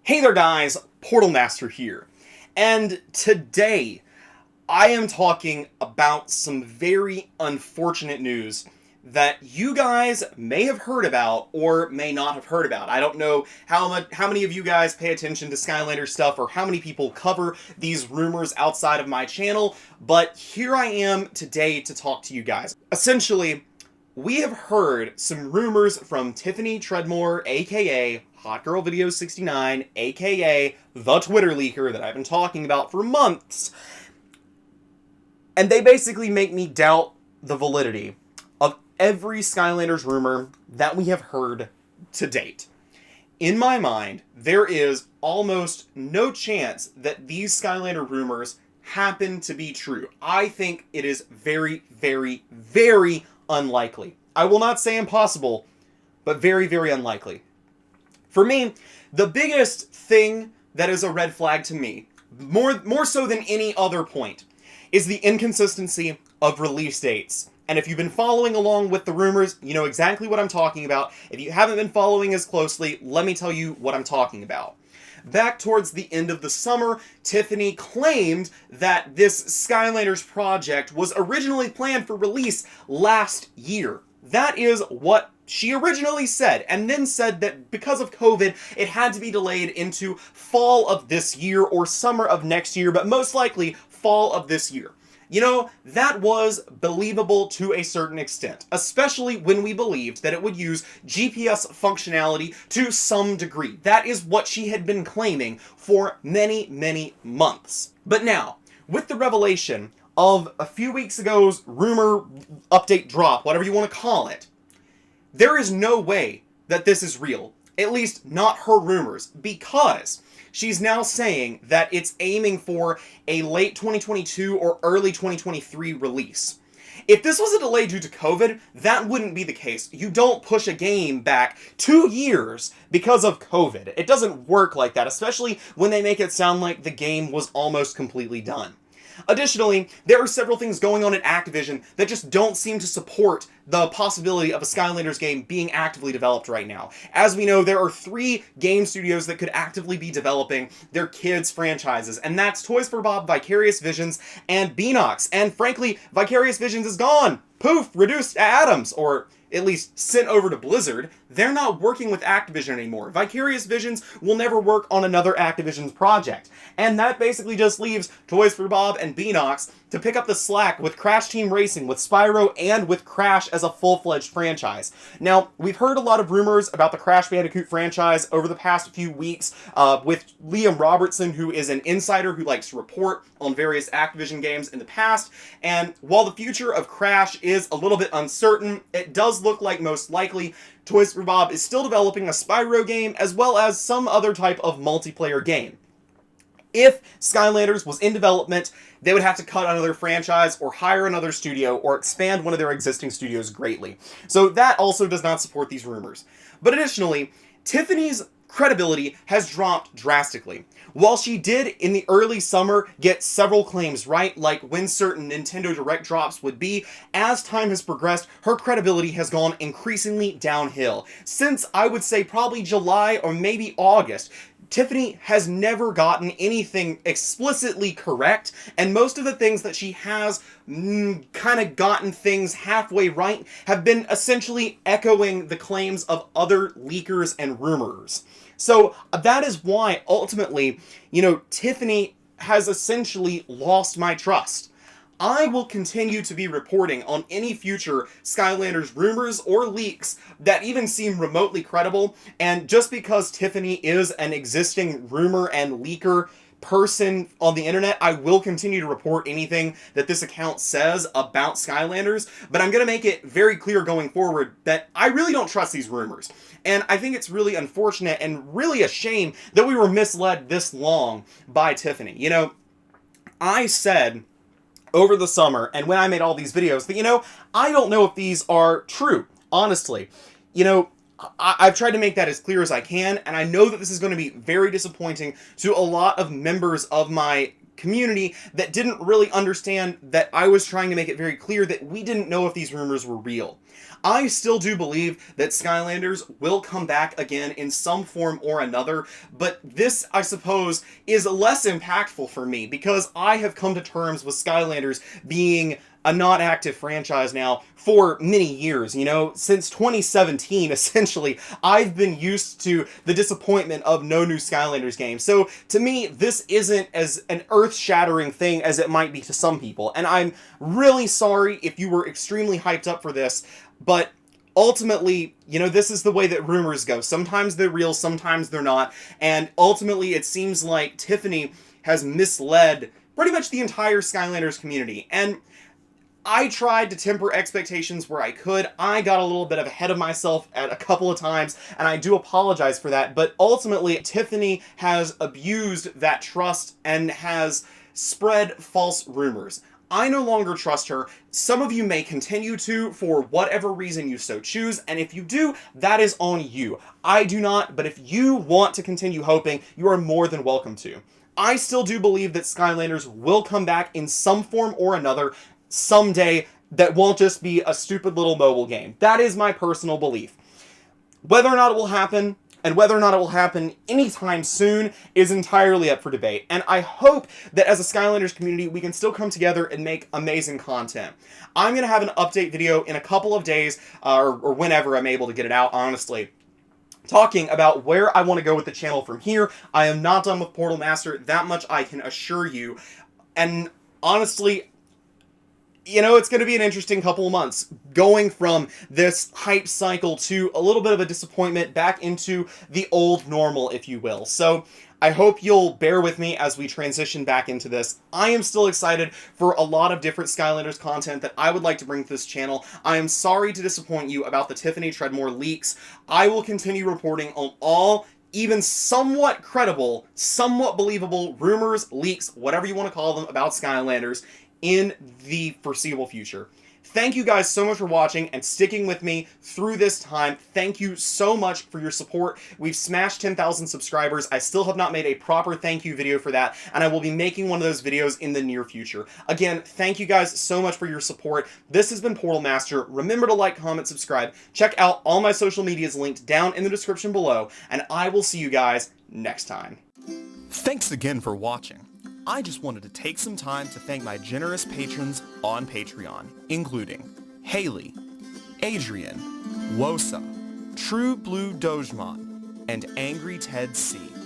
Hey there guys, Portal Master here, and today I am talking about some very unfortunate news that you guys may have heard about or may not have heard about. I don't know how many of you guys pay attention to Skylanders stuff or how many people cover these rumors outside of my channel, but here I am today to talk to you guys. Essentially, we have heard some rumors from Tiffany Treadmore, aka Hot Girl Video 69, aka the Twitter leaker that I've been talking about for months. And they basically make me doubt the validity of every Skylanders rumor that we have heard to date. In my mind, there is almost no chance that these Skylander rumors happen to be true. I think it is very, very, very unlikely. I will not say impossible, but very, very unlikely. For me, the biggest thing that is a red flag to me, more so than any other point, is the inconsistency of release dates. And if you've been following along with the rumors, you know exactly what I'm talking about. If you haven't been following as closely, let me tell you what I'm talking about. Back towards the end of the summer, Tiffany claimed that this Skylanders project was originally planned for release last year. That is what she originally said, and then said that because of COVID, it had to be delayed into fall of this year or summer of next year, but most likely fall of this year. You know, that was believable to a certain extent, especially when we believed that it would use GPS functionality to some degree. That is what she had been claiming for many, many months. But now, with the revelation of a few weeks ago's rumor update drop, whatever you want to call it, there is no way that this is real. At least not her rumors, because she's now saying that it's aiming for a late 2022 or early 2023 release. If this was a delay due to COVID, that wouldn't be the case. You don't push a game back 2 years because of COVID. It doesn't work like that, especially when they make it sound like the game was almost completely done. Additionally, there are several things going on at Activision that just don't seem to support the possibility of a Skylanders game being actively developed right now. As we know, there are 3 game studios that could actively be developing their kids' franchises, and that's Toys for Bob, Vicarious Visions, and Beanox. And frankly, Vicarious Visions is gone! Poof! Reduced to atoms! Or at least sent over to Blizzard. They're not working with Activision anymore. Vicarious Visions will never work on another Activision's project. And that basically just leaves Toys for Bob and Beanox to pick up the slack with Crash Team Racing, with Spyro, and with Crash as a full-fledged franchise. Now, we've heard a lot of rumors about the Crash Bandicoot franchise over the past few weeks, with Liam Robertson, who is an insider who likes to report on various Activision games in the past. And while the future of Crash is a little bit uncertain, it does look like most likely Toys for Bob is still developing a Spyro game as well as some other type of multiplayer game. If Skylanders was in development, they would have to cut another franchise or hire another studio or expand one of their existing studios greatly. So that also does not support these rumors. But additionally, Tiffany's credibility has dropped drastically. While she did in the early summer get several claims right, like when certain Nintendo Direct drops would be, as time has progressed, her credibility has gone increasingly downhill. Since, I would say, probably July or maybe August, Tiffany has never gotten anything explicitly correct, and most of the things that she has kind of gotten things halfway right have been essentially echoing the claims of other leakers and rumors. So that is why, ultimately, Tiffany has essentially lost my trust. I will continue to be reporting on any future Skylanders rumors or leaks that even seem remotely credible, and just because Tiffany is an existing rumor and leaker person on the internet, I will continue to report anything that this account says about Skylanders, but I'm going to make it very clear going forward that I really don't trust these rumors. And I think it's really unfortunate and really a shame that we were misled this long by Tiffany. I said over the summer, and when I made all these videos, that, I don't know if these are true, honestly. I've tried to make that as clear as I can, and I know that this is going to be very disappointing to a lot of members of my community that didn't really understand that I was trying to make it very clear that we didn't know if these rumors were real. I still do believe that Skylanders will come back again in some form or another, but this, I suppose, is less impactful for me because I have come to terms with Skylanders being a not active franchise now for many years. You know, since 2017, essentially, I've been used to the disappointment of no new Skylanders games. So to me, this isn't as an earth-shattering thing as it might be to some people. And I'm really sorry if you were extremely hyped up for this, but ultimately, you know, this is the way that rumors go. Sometimes they're real, sometimes they're not. And ultimately, it seems like Tiffany has misled pretty much the entire Skylanders community. And I tried to temper expectations where I could. I got a little bit ahead of myself at a couple of times, and I do apologize for that. But ultimately, Tiffany has abused that trust and has spread false rumors. I no longer trust her. Some of you may continue to for whatever reason you so choose, and if you do, that is on you. I do not, but if you want to continue hoping, you are more than welcome to. I still do believe that Skylanders will come back in some form or another someday that won't just be a stupid little mobile game. That is my personal belief. Whether or not it will happen, and whether or not it will happen anytime soon, is entirely up for debate. And I hope that as a Skylanders community, we can still come together and make amazing content. I'm going to have an update video in a couple of days, or whenever I'm able to get it out, honestly, talking about where I want to go with the channel from here. I am not done with Portal Master, that much I can assure you. And honestly, you know, it's going to be an interesting couple of months, going from this hype cycle to a little bit of a disappointment back into the old normal, if you will. So I hope you'll bear with me as we transition back into this. I am still excited for a lot of different Skylanders content that I would like to bring to this channel. I am sorry to disappoint you about the Tiffany Treadmore leaks. I will continue reporting on all even somewhat credible, somewhat believable rumors, leaks, whatever you want to call them, about Skylanders in the foreseeable future. Thank you guys so much for watching and sticking with me through this time. Thank you so much for your support. We've smashed 10,000 subscribers. I still have not made a proper thank you video for that, and I will be making one of those videos in the near future. Again, thank you guys so much for your support. This has been Portal Master. Remember to like, comment, subscribe. Check out all my social medias linked down in the description below, and I will see you guys next time. Thanks again for watching. I just wanted to take some time to thank my generous patrons on Patreon, including Haley, Adrian, WOSA, True Blue Dogemon, and AngryTedC.